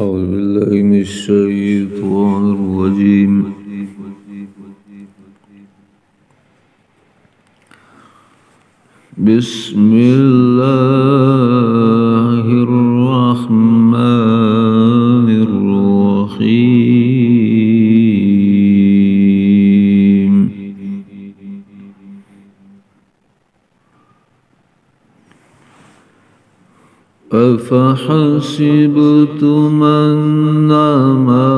أعوذ بالله من الشيطان الرجيم. بسم الله الرحمن الرحيم. أفحسبتم أنما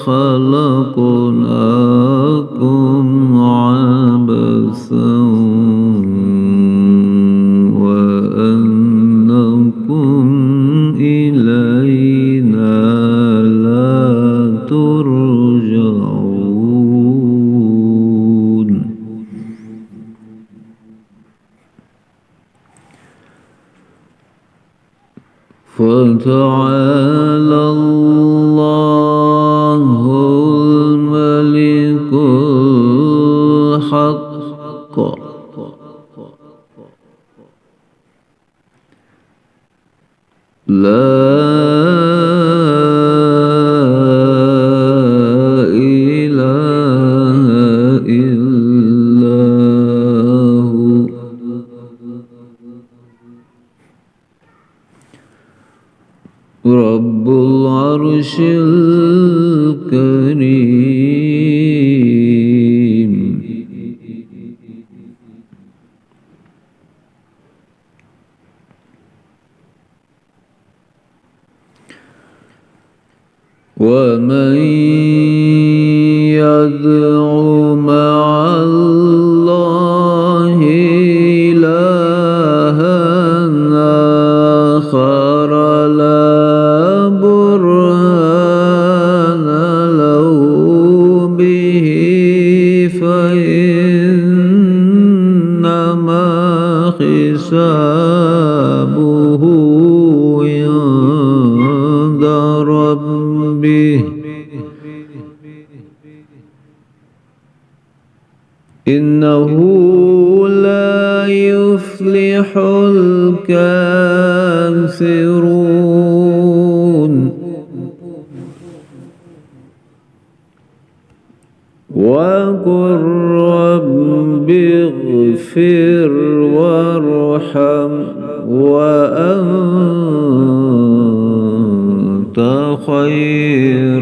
خلقناكم عبثا وأنكم إلينا لا ترجعون. فتعالى الله الملك الحق لا إله إلا هو رب العرش الكريم. ومن يدع مع الله إلها آخر لا برهان له به فإنما حسابه عند ربه إنه لا يفلح الكافرون. وقل رب اغفر وارحم وأنت خير